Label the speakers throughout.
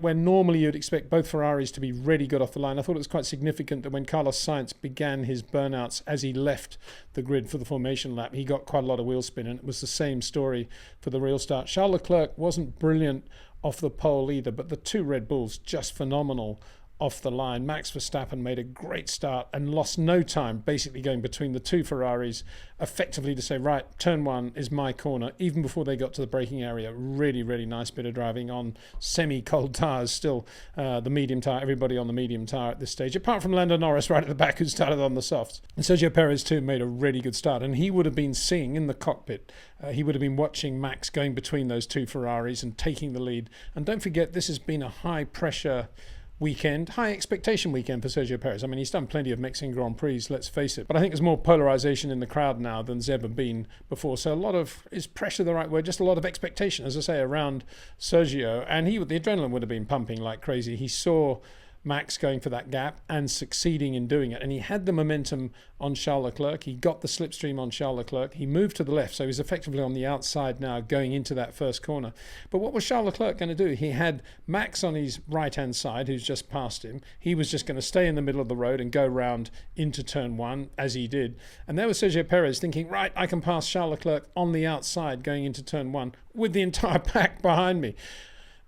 Speaker 1: where normally you'd expect both Ferraris to be really good off the line. I thought it was quite significant that when Carlos Sainz began his burnouts as he left the grid for the formation lap, he got quite a lot of wheel spin, and it was the same story for the real start. Charles Leclerc wasn't brilliant off the pole either, but the two Red Bulls just phenomenal off the line. Max Verstappen made a great start and lost no time basically going between the two Ferraris effectively to say, right, turn one is my corner, even before they got to the braking area. Really, really nice bit of driving on semi-cold tyres still. The medium tyre, everybody on the medium tyre at this stage, apart from Lando Norris right at the back who started on the softs. And Sergio Perez too made a really good start, and he would have been seeing in the cockpit, he would have been watching Max going between those two Ferraris and taking the lead. And don't forget, this has been a high pressure weekend, high expectation weekend for Sergio Perez. I mean, he's done plenty of Mexican Grand Prix, let's face it. But I think there's more polarization in the crowd now than there's ever been before. So a lot of, is pressure the right word? Just a lot of expectation, as I say, around Sergio. And the adrenaline would have been pumping like crazy. He saw Max going for that gap and succeeding in doing it. And he had the momentum on Charles Leclerc. He got the slipstream on Charles Leclerc. He moved to the left, so he's effectively on the outside now going into that first corner. But what was Charles Leclerc going to do? He had Max on his right-hand side, who's just passed him. He was just going to stay in the middle of the road and go round into turn one, as he did. And there was Sergio Perez thinking, right, I can pass Charles Leclerc on the outside going into turn one with the entire pack behind me.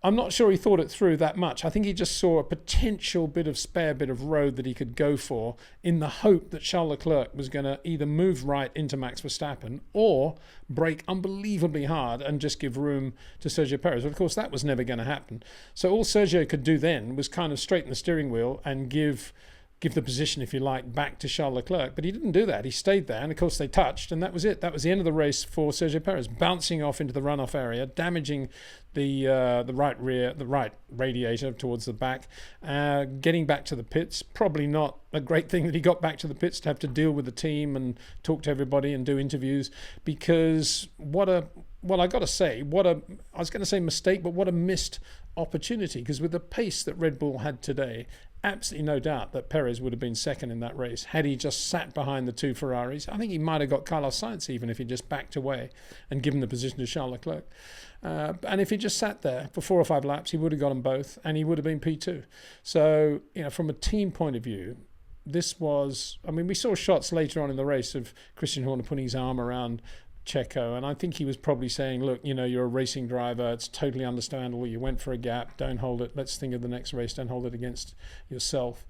Speaker 1: I'm not sure he thought it through that much. I think he just saw a potential spare bit of road that he could go for in the hope that Charles Leclerc was going to either move right into Max Verstappen or brake unbelievably hard and just give room to Sergio Perez. But of course, that was never going to happen. So all Sergio could do then was kind of straighten the steering wheel and give the position, if you like, back to Charles Leclerc. But he didn't do that. He stayed there, and of course they touched, and that was it. That was the end of the race for Sergio Perez, bouncing off into the runoff area, damaging the right radiator towards the back, getting back to the pits. Probably not a great thing that he got back to the pits to have to deal with the team and talk to everybody and do interviews, because I got to say, I was going to say mistake, but what a missed opportunity, because with the pace that Red Bull had today, absolutely no doubt that Perez would have been second in that race had he just sat behind the two Ferraris. I think he might have got Carlos Sainz even if he just backed away and given the position to Charles Leclerc. And if he just sat there for 4 or 5 laps, he would have got them both and he would have been P2. So, from a team point of view, this was, we saw shots later on in the race of Christian Horner putting his arm around Checo, and I think he was probably saying, look, you're a racing driver, it's totally understandable, you went for a gap, don't hold it, let's think of the next race, don't hold it against yourself.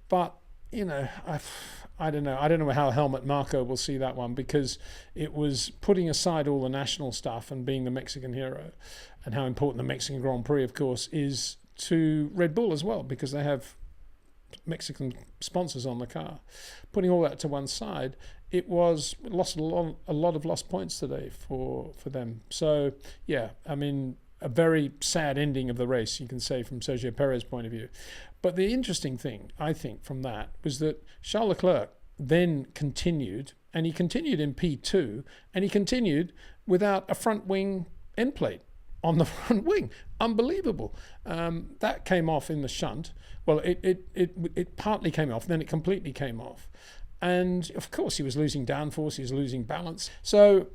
Speaker 1: But I don't know how Helmut Marko will see that one, because it was putting aside all the national stuff and being the Mexican hero, and how important the Mexican Grand Prix, of course, is to Red Bull as well, because they have Mexican sponsors on the car. Putting all that to one side, it was lost a lot of lost points today for them. So yeah, a very sad ending of the race, you can say, from Sergio Perez's point of view. But the interesting thing, I think, from that was that Charles Leclerc then continued, and he continued in P2, and he continued without a front wing end plate on the front wing. Unbelievable. That came off in the shunt. Well, it partly came off, then it completely came off. And of course he was losing downforce, he was losing balance. So,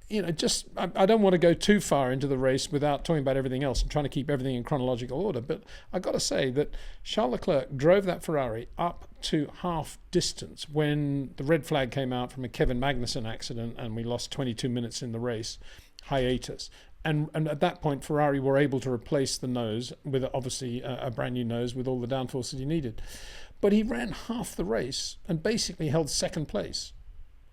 Speaker 1: I don't want to go too far into the race without talking about everything else and trying to keep everything in chronological order. But I got to say that Charles Leclerc drove that Ferrari up to half distance when the red flag came out from a Kevin Magnussen accident and we lost 22 minutes in the race, hiatus. And at that point, Ferrari were able to replace the nose with obviously a brand new nose with all the downforce that he needed. But he ran half the race and basically held second place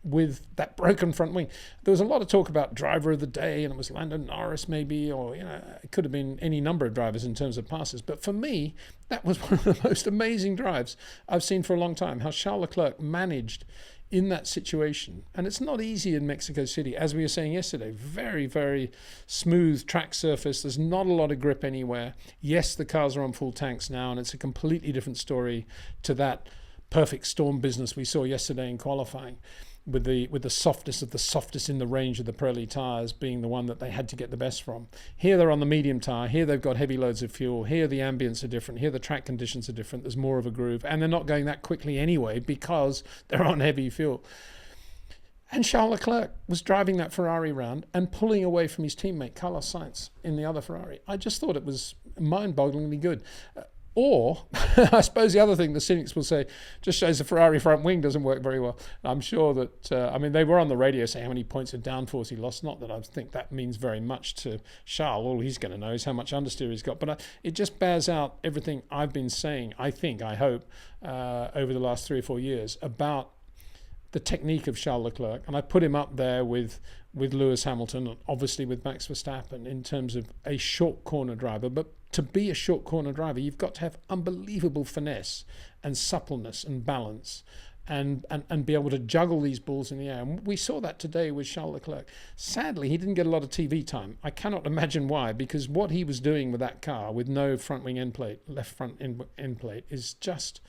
Speaker 1: with that broken front wing. There was a lot of talk about driver of the day, and it was Lando Norris maybe, or it could have been any number of drivers in terms of passes. But for me, that was one of the most amazing drives I've seen for a long time. How Charles Leclerc managed in that situation. And it's not easy in Mexico City, as we were saying yesterday. Very, very smooth track surface. There's not a lot of grip anywhere. Yes, the cars are on full tanks now, and it's a completely different story to that perfect storm business we saw yesterday in qualifying, with the softest of the softest in the range of the Pirelli tyres being the one that they had to get the best from. Here they're on the medium tyre. Here they've got heavy loads of fuel. Here the ambience are different. Here the track conditions are different. There's more of a groove. And they're not going that quickly anyway because they're on heavy fuel. And Charles Leclerc was driving that Ferrari round and pulling away from his teammate Carlos Sainz in the other Ferrari. I just thought it was mind-bogglingly good. Or, I suppose the other thing the cynics will say, just shows the Ferrari front wing doesn't work very well. I'm sure that, they were on the radio saying how many points of downforce he lost. Not that I think that means very much to Charles. All he's going to know is how much understeer he's got. But it just bears out everything I've been saying, I hope, over the last 3 or 4 years about the technique of Charles Leclerc. And I put him up there with Lewis Hamilton, and obviously with Max Verstappen, in terms of a short corner driver. But to be a short corner driver, you've got to have unbelievable finesse and suppleness and balance and be able to juggle these balls in the air. And we saw that today with Charles Leclerc. Sadly, he didn't get a lot of TV time. I cannot imagine why, because what he was doing with that car with no front wing end plate, left front end plate, is just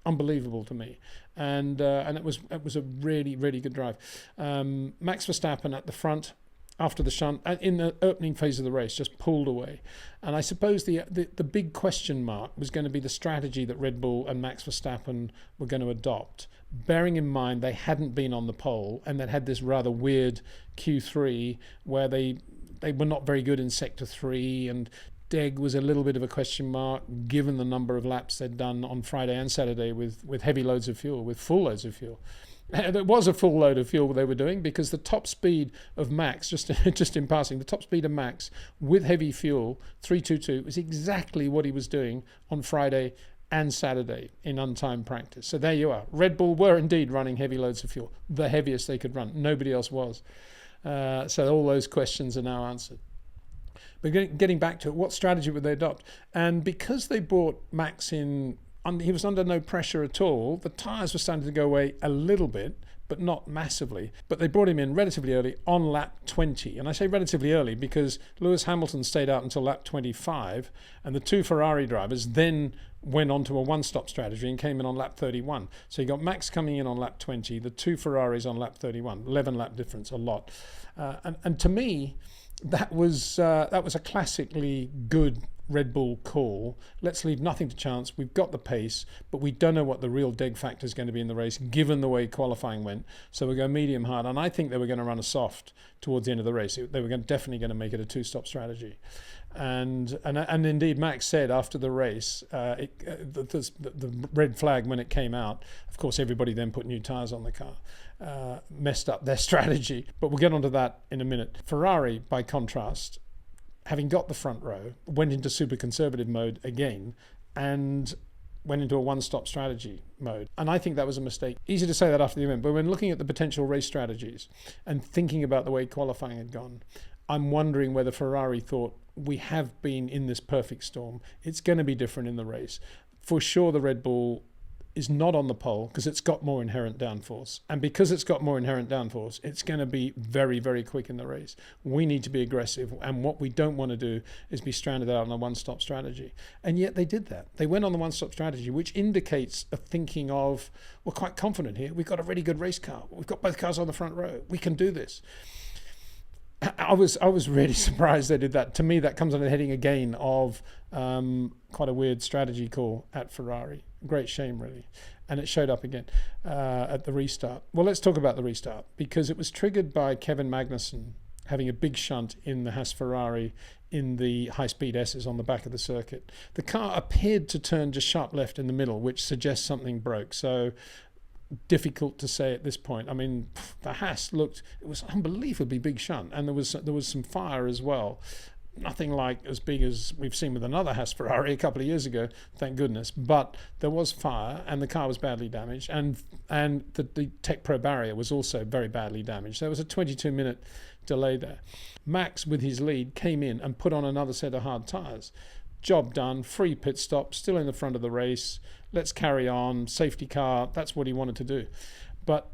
Speaker 1: unbelievable to me. And it was a really, really good drive. Max Verstappen at the front, after the shunt, in the opening phase of the race, just pulled away. And I suppose the big question mark was going to be the strategy that Red Bull and Max Verstappen were going to adopt, bearing in mind they hadn't been on the pole and they'd had this rather weird Q3 where they were not very good in Sector 3, and Deg was a little bit of a question mark given the number of laps they'd done on Friday and Saturday with heavy loads of fuel, with full loads of fuel. There was a full load of fuel they were doing, because the top speed of Max, just in passing, the top speed of Max with heavy fuel, 322, was exactly what he was doing on Friday and Saturday in untimed practice. So there you are. Red Bull were indeed running heavy loads of fuel, the heaviest they could run. Nobody else was. So all those questions are now answered. But getting back to it, what strategy would they adopt? And because they brought Max in, he was under no pressure at all. The tyres were starting to go away a little bit, but not massively. But they brought him in relatively early on lap 20. And I say relatively early because Lewis Hamilton stayed out until lap 25, and the two Ferrari drivers then went on to a one-stop strategy and came in on lap 31. So you got Max coming in on lap 20, the two Ferraris on lap 31, 11 lap difference, a lot. And to me, that was a classically good Red Bull call. Let's leave nothing to chance. We've got the pace, but we don't know what the real deg factor is going to be in the race, given the way qualifying went. So we go medium hard, and I think they were going to run a soft towards the end of the race. They were definitely going to make it a two-stop strategy. And indeed, Max said after the race, the red flag when it came out, of course, everybody then put new tyres on the car, messed up their strategy. But we'll get onto that in a minute. Ferrari, by contrast, having got the front row, went into super conservative mode again and went into a one-stop strategy mode. And I think that was a mistake. Easy to say that after the event, but when looking at the potential race strategies and thinking about the way qualifying had gone, I'm wondering whether Ferrari thought, we have been in this perfect storm. It's going to be different in the race. For sure, the Red Bull is not on the pole because it's got more inherent downforce. And because it's got more inherent downforce, it's going to be very, very quick in the race. We need to be aggressive. And what we don't want to do is be stranded out on a one-stop strategy. And yet they did that. They went on the one-stop strategy, which indicates a thinking of, we're quite confident here. We've got a really good race car. We've got both cars on the front row. We can do this. I was really surprised they did that. To me, that comes under the heading again of quite a weird strategy call at Ferrari. Great shame, really. And it showed up again at the restart. Well, let's talk about the restart, because it was triggered by Kevin Magnussen having a big shunt in the Haas-Ferrari in the high-speed S's on the back of the circuit. The car appeared to turn just sharp left in the middle, which suggests something broke. So difficult to say at this point. I mean, the Haas it was unbelievably big shunt, and there was some fire as well. Nothing like as big as we've seen with another Haas-Ferrari a couple of years ago, thank goodness. But there was fire, and the car was badly damaged, and the Tech Pro barrier was also very badly damaged. There was a 22-minute delay there. Max, with his lead, came in and put on another set of hard tyres. Job done, free pit stop, still in the front of the race. Let's carry on, safety car, that's what he wanted to do. But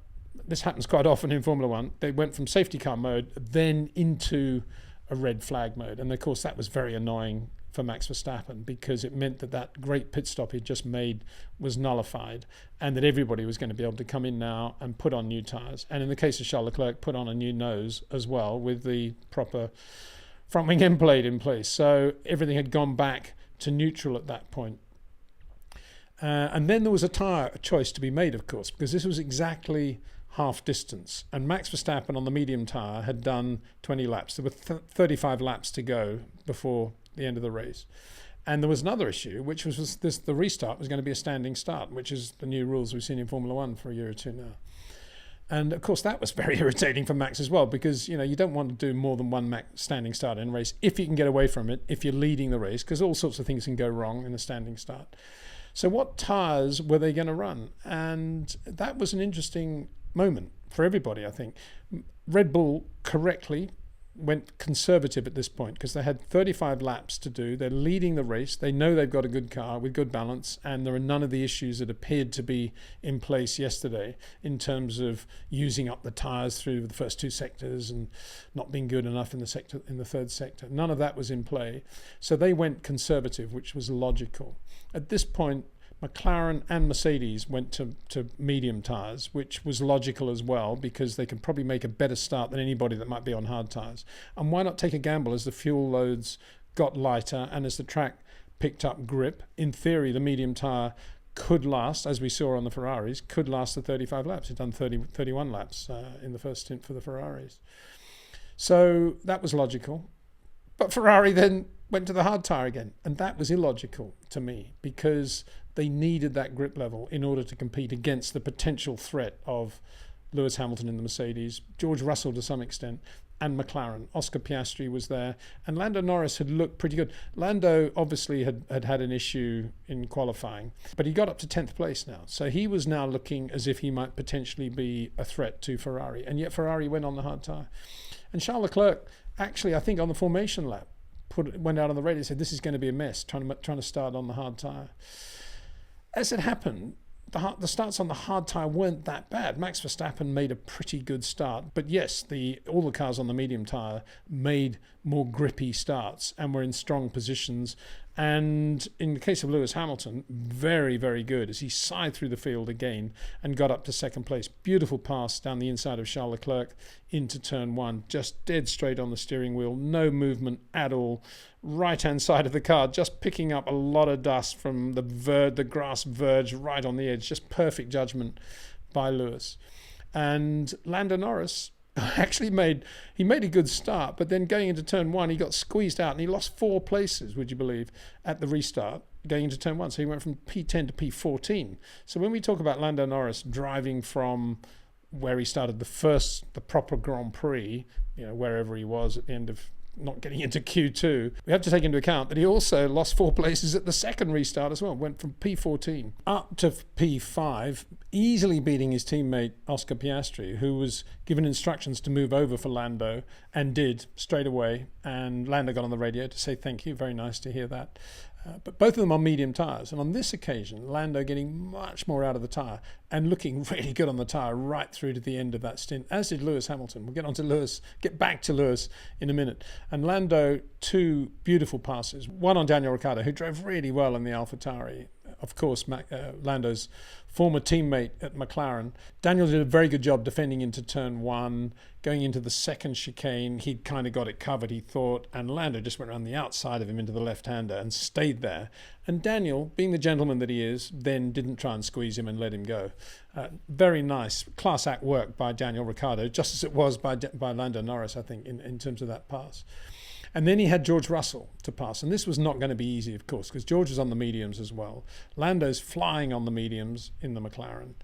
Speaker 1: this happens quite often in Formula One. They went from safety car mode then into a red flag mode. And of course, that was very annoying for Max Verstappen, because it meant that great pit stop he'd just made was nullified, and that everybody was going to be able to come in now and put on new tyres. And in the case of Charles Leclerc, put on a new nose as well with the proper front wing end plate in place. So everything had gone back to neutral at that point. And then there was a tyre choice to be made, of course, because this was exactly half distance. And Max Verstappen on the medium tyre had done 20 laps. There were 35 laps to go before the end of the race. And there was another issue, which was the restart was going to be a standing start, which is the new rules we've seen in Formula One for a year or two now. And of course, that was very irritating for Max as well, because you don't want to do more than one standing start in a race if you can get away from it, if you're leading the race, because all sorts of things can go wrong in a standing start. So what tyres were they going to run? And that was an interesting moment for everybody, I think. Red Bull correctly went conservative at this point because they had 35 laps to do. They're leading the race. They know they've got a good car with good balance, and there are none of the issues that appeared to be in place yesterday in terms of using up the tyres through the first two sectors and not being good enough in the third sector. None of that was in play. So they went conservative, which was logical. At this point, McLaren and Mercedes went to medium tyres, which was logical as well because they could probably make a better start than anybody that might be on hard tyres. And why not take a gamble as the fuel loads got lighter and as the track picked up grip? In theory, the medium tyre could last, as we saw on the Ferraris, could last the 35 laps. It's done 31 laps in the first stint for the Ferraris. So that was logical. But Ferrari then went to the hard tyre again. And that was illogical to me because they needed that grip level in order to compete against the potential threat of Lewis Hamilton in the Mercedes, George Russell to some extent, and McLaren. Oscar Piastri was there, and Lando Norris had looked pretty good. Lando obviously had an issue in qualifying, but he got up to 10th place now. So he was now looking as if he might potentially be a threat to Ferrari, and yet Ferrari went on the hard tyre. And Charles Leclerc, actually, I think on the formation lap, went out on the radio and said, this is going to be a mess, trying to start on the hard tyre. As it happened, the starts on the hard tyre weren't that bad. Max Verstappen made a pretty good start. But yes, all the cars on the medium tyre made more grippy starts and were in strong positions. And in the case of Lewis Hamilton, very, very good as he sighed through the field again and got up to second place. Beautiful pass down the inside of Charles Leclerc into turn one, just dead straight on the steering wheel, no movement at all. Right-hand side of the car, just picking up a lot of dust from the grass verge right on the edge. Just perfect judgment by Lewis. And Lando Norris actually made a good start, but then going into turn one, he got squeezed out and he lost 4 places, would you believe, at the restart going into turn one. So he went from P10 to P14. So when we talk about Lando Norris driving from where he started the proper Grand Prix, wherever he was at the end of not getting into Q2, we have to take into account that he also lost 4 places at the second restart as well. Went from P14 up to P5, easily beating his teammate Oscar Piastri, who was given instructions to move over for Lando and did straight away. And Lando got on the radio to say thank you. Very nice to hear that. But both of them on medium tyres. And on this occasion, Lando getting much more out of the tyre and looking really good on the tyre right through to the end of that stint, as did Lewis Hamilton. We'll get back to Lewis in a minute. And Lando, 2 beautiful passes. One on Daniel Ricciardo, who drove really well in the AlphaTauri. Of course, Lando's former teammate at McLaren. Daniel did a very good job defending into turn one. Going into the second chicane, he'd kind of got it covered, he thought, and Lando just went around the outside of him into the left-hander and stayed there. And Daniel, being the gentleman that he is, then didn't try and squeeze him and let him go. Very nice, class act work by Daniel Ricciardo, just as it was by Lando Norris, I think, in terms of that pass. And then he had George Russell to pass. And this was not going to be easy, of course, because George was on the mediums as well. Lando's flying on the mediums in the McLaren.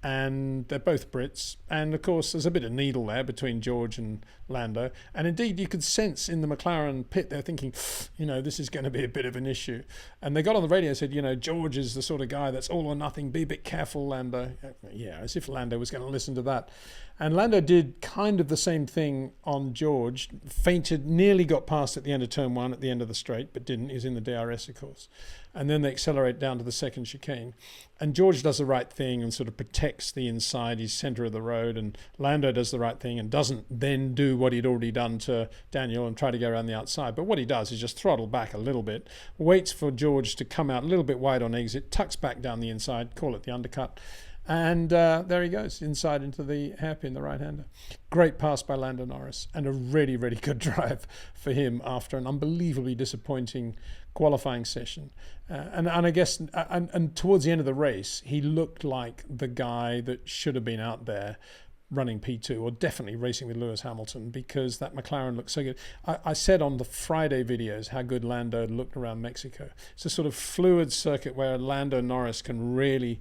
Speaker 1: And they're both Brits. And, of course, there's a bit of needle there between George and Lando. And, indeed, you could sense in the McLaren pit, they're thinking, this is going to be a bit of an issue. And they got on the radio and said, George is the sort of guy that's all or nothing. Be a bit careful, Lando. Yeah, as if Lando was going to listen to that. And Lando did kind of the same thing on George. Fainted, nearly got past at the end of turn one at the end of the straight, but didn't. He's in the DRS, of course. And then they accelerate down to the second chicane. And George does the right thing and sort of protects the inside. He's centre of the road. And Lando does the right thing and doesn't then do what he'd already done to Daniel and try to go around the outside. But what he does is just throttle back a little bit, waits for George to come out a little bit wide on exit, tucks back down the inside, call it the undercut. And there he goes, inside into the hairpin, the right-hander. Great pass by Lando Norris and a really, really good drive for him after an unbelievably disappointing qualifying session. And I guess, and towards the end of the race, he looked like the guy that should have been out there running P2 or definitely racing with Lewis Hamilton, because that McLaren looks so good. I said on the Friday videos how good Lando looked around Mexico. It's a sort of fluid circuit where Lando Norris can really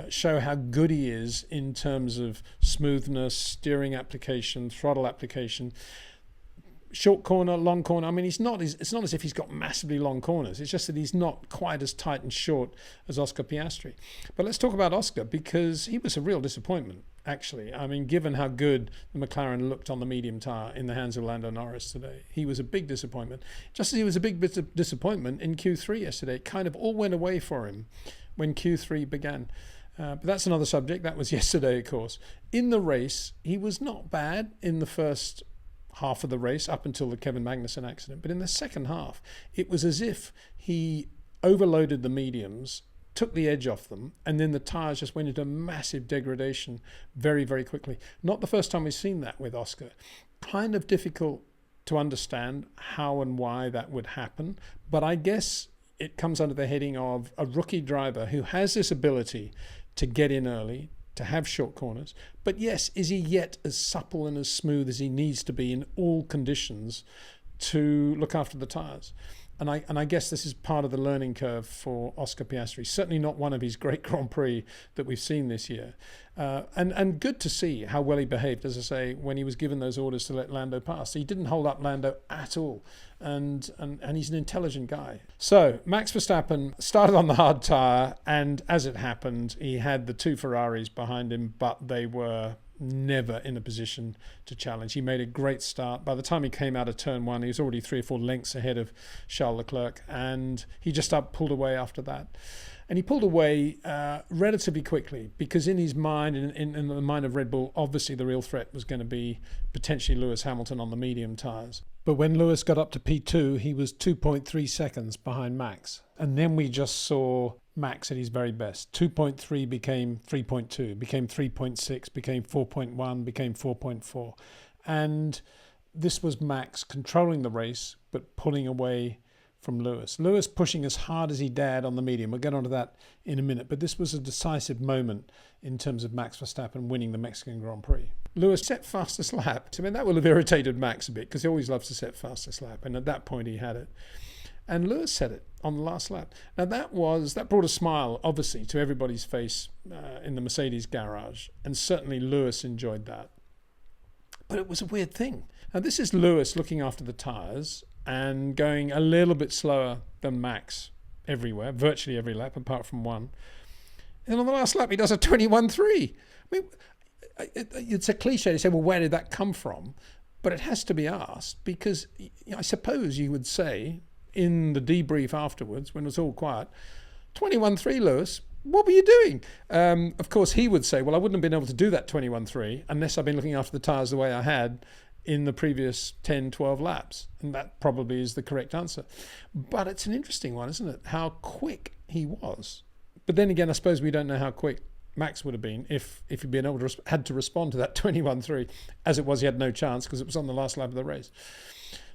Speaker 1: show how good he is in terms of smoothness, steering application, throttle application. Short corner, long corner. I mean, it's not as if he's got massively long corners. It's just that he's not quite as tight and short as Oscar Piastri. But let's talk about Oscar, because he was a real disappointment, actually. I mean, given how good the McLaren looked on the medium tyre in the hands of Lando Norris today, he was a big disappointment. Just as he was a big bit of disappointment in Q3 yesterday. It kind of all went away for him when Q3 began. But that's another subject. That was yesterday, of course. In the race, he was not bad in the first half of the race up until the Kevin Magnussen accident. But in the second half, it was as if he overloaded the mediums, took the edge off them, and then the tyres just went into massive degradation very, very quickly. Not the first time we've seen that with Oscar. Kind of difficult to understand how and why that would happen. But I guess it comes under the heading of a rookie driver who has this ability to get in early, to have short corners. But yes, is he yet as supple and as smooth as he needs to be in all conditions to look after the tyres? And I guess this is part of the learning curve for Oscar Piastri. Certainly not one of his great Grand Prix that we've seen this year. And good to see how well he behaved, as I say, when he was given those orders to let Lando pass. He didn't hold up Lando at all. And he's an intelligent guy. So Max Verstappen started on the hard tyre, and as it happened, he had the two Ferraris behind him, but they were never in a position to challenge. He made a great start. By the time he came out of turn one, he was already 3 or 4 lengths ahead of Charles Leclerc, and he just pulled away after that. And he pulled away relatively quickly, because in his mind, in the mind of Red Bull, obviously the real threat was going to be potentially Lewis Hamilton on the medium tyres. But when Lewis got up to P2, he was 2.3 seconds behind Max. And then we just saw Max at his very best. 2.3 became 3.2, became 3.6, became 4.1, became 4.4. And this was Max controlling the race, but pulling away from Lewis. Lewis pushing as hard as he dared on the medium. We'll get onto that in a minute. But this was a decisive moment in terms of Max Verstappen winning the Mexican Grand Prix. Lewis set fastest lap. I mean, that will have irritated Max a bit, because he always loves to set fastest lap. And at that point, he had it. And Lewis said it on the last lap. Now that brought a smile, obviously, to everybody's face in the Mercedes garage. And certainly Lewis enjoyed that. But it was a weird thing. Now this is Lewis looking after the tyres and going a little bit slower than Max everywhere, virtually every lap, apart from one. And on the last lap, he does a 21.3. I mean, it's a cliche to say, well, where did that come from? But it has to be asked, because I suppose you would say, in the debrief afterwards, when it was all quiet, 21.3, Lewis, what were you doing? Of course, he would say, well, I wouldn't have been able to do that 21.3 unless I'd been looking after the tyres the way I had in the previous 10, 12 laps. And that probably is the correct answer. But it's an interesting one, isn't it? How quick he was. But then again, I suppose we don't know how quick Max would have been if he'd been able to had to respond to that 21.3. As it was, he had no chance, because it was on the last lap of the race.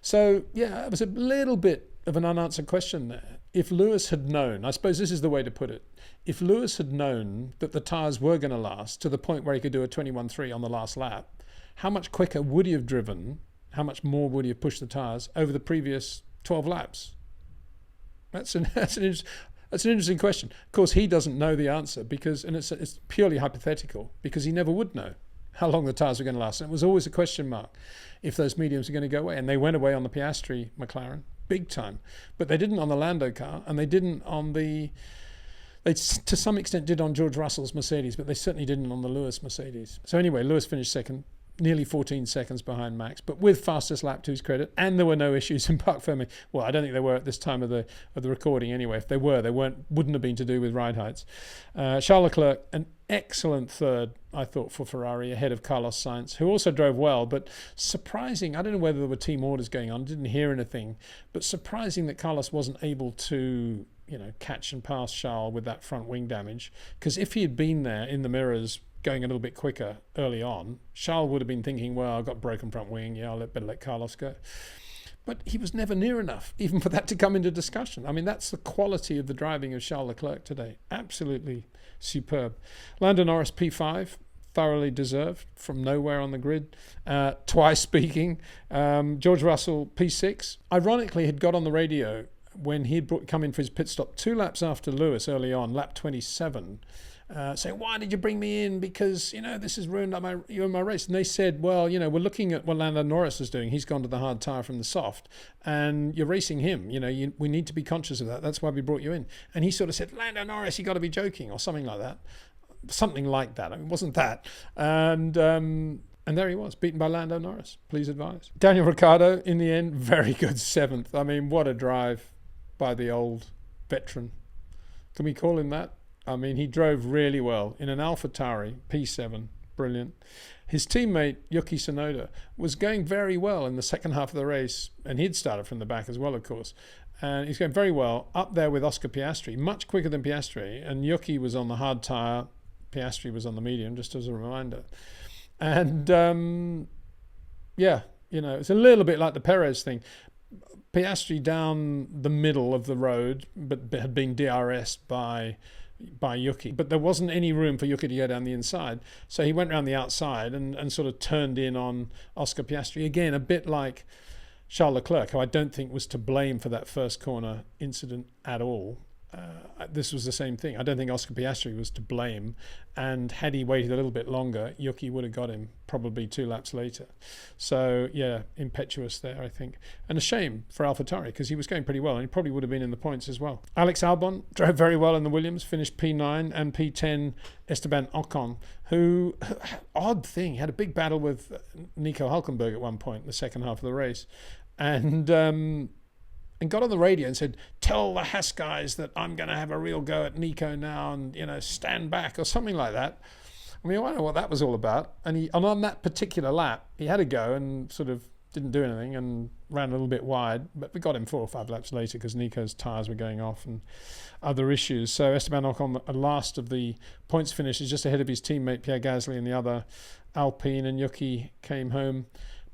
Speaker 1: So, yeah, it was a little bit of an unanswered question there. If Lewis had known, I suppose this is the way to put it, if Lewis had known that the tyres were going to last to the point where he could do a 21.3 on the last lap, how much quicker would he have driven, how much more would he have pushed the tyres over the previous 12 laps? That's an interesting question. Of course, he doesn't know the answer, because, and it's purely hypothetical, because he never would know how long the tyres were going to last. And it was always a question mark if those mediums were going to go away. And they went away on the Piastri McLaren, big time. But they didn't on the Lando car, and they didn't on they to some extent did on George Russell's Mercedes, but they certainly didn't on the Lewis Mercedes. So anyway, Lewis finished second, nearly 14 seconds behind Max, but with fastest lap to his credit, and there were no issues in parc fermé. Well, I don't think there were at this time of the recording anyway. If they were, they wouldn't have been to do with ride heights. Charles Leclerc, an excellent third, I thought, for Ferrari, ahead of Carlos Sainz, who also drove well, but surprising. I don't know whether there were team orders going on, didn't hear anything, but surprising that Carlos wasn't able to, catch and pass Charles with that front wing damage, because if he had been there in the mirrors going a little bit quicker early on, Charles would have been thinking, well, I've got broken front wing, I'll better let Carlos go. But he was never near enough, even for that to come into discussion. I mean, that's the quality of the driving of Charles Leclerc today. Absolutely superb. Lando Norris, P5, thoroughly deserved from nowhere on the grid, twice speaking. George Russell, P6, ironically had got on the radio when he'd come in for his pit stop 2 laps after Lewis early on, lap 27, saying, why did you bring me in? Because, this has ruined you and my race. And they said, well, we're looking at what Lando Norris is doing. He's gone to the hard tyre from the soft, and you're racing him. We need to be conscious of that. That's why we brought you in. And he sort of said, Lando Norris, you got to be joking, or something like that. Something like that. I mean, it wasn't that. And there he was, beaten by Lando Norris. Please advise. Daniel Ricciardo, in the end, very good 7th. I mean, what a drive by the old veteran. Can we call him that? I mean, he drove really well in an AlphaTauri P7. Brilliant. His teammate, Yuki Tsunoda, was going very well in the second half of the race, and he'd started from the back as well, of course. And he's going very well up there with Oscar Piastri, much quicker than Piastri. And Yuki was on the hard tyre. Piastri was on the medium, just as a reminder. And, it's a little bit like the Perez thing. Piastri down the middle of the road, but had been DRS'd by Yuki. But there wasn't any room for Yuki to go down the inside. So he went around the outside and sort of turned in on Oscar Piastri. Again, a bit like Charles Leclerc, who I don't think was to blame for that first corner incident at all. This was the same thing. I don't think Oscar Piastri was to blame, and had he waited a little bit longer, Yuki would have got him probably 2 laps later. So yeah, impetuous there, I think, and a shame for AlphaTauri because he was going pretty well and he probably would have been in the points as well. Alex Albon drove very well in the Williams, finished P9, and P10 Esteban Ocon, who, odd thing, had a big battle with Nico Hülkenberg at one point in the second half of the race, and got on the radio and said, tell the Haas guys that I'm going to have a real go at Nico now and, stand back or something like that. I mean, I don't know what that was all about. And on that particular lap, he had a go and sort of didn't do anything and ran a little bit wide. But we got him 4 or 5 laps later because Nico's tyres were going off and other issues. So Esteban Ocon, last of the points finishes, just ahead of his teammate Pierre Gasly and the other Alpine, and Yuki came home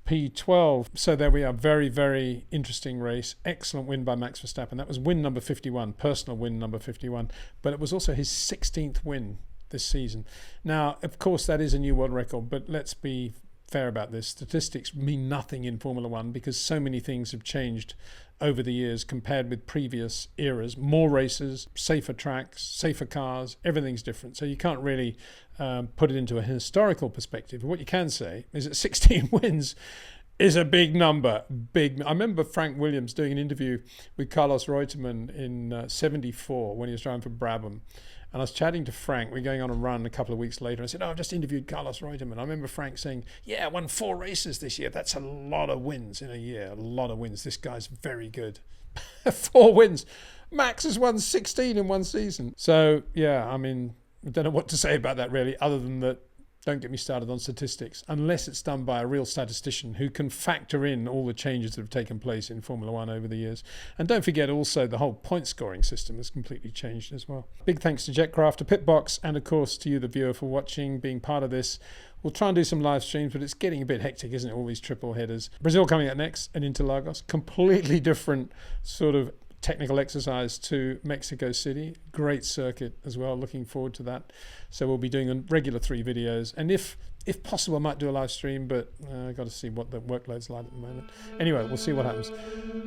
Speaker 1: P12. So there we are. Very, very interesting race. Excellent win by Max Verstappen. That was win number 51, personal win number 51. But it was also his 16th win this season. Now, of course, that is a new world record, but let's be fair about this. Statistics mean nothing in Formula One because so many things have changed over the years compared with previous eras. More races, safer tracks, safer cars, everything's different. So you can't really put it into a historical perspective. What you can say is that 16 wins is a big number. I remember Frank Williams doing an interview with Carlos Reutemann in 74 when he was driving for Brabham. And I was chatting to Frank. We're going on a run a couple of weeks later. I said, I've just interviewed Carlos Reutemann. I remember Frank saying, I won 4 races this year. That's a lot of wins in a year. A lot of wins. This guy's very good. 4 wins. Max has won 16 in one season. So, I mean, I don't know what to say about that really, other than that, don't get me started on statistics, unless it's done by a real statistician who can factor in all the changes that have taken place in Formula One over the years. And don't forget also the whole point scoring system has completely changed as well. Big thanks to Jetcraft, to Pitbox, and of course to you, the viewer, for watching, being part of this. We'll try and do some live streams, but it's getting a bit hectic, isn't it? All these triple headers. Brazil coming up next and Interlagos. Completely different sort of technical exercise to Mexico City. Great circuit as well. Looking forward to that. So we'll be doing a regular 3 videos. And if possible, I might do a live stream, but I've got to see what the workload's like at the moment. Anyway, we'll see what happens.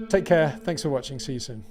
Speaker 1: Take care. Thanks for watching. See you soon.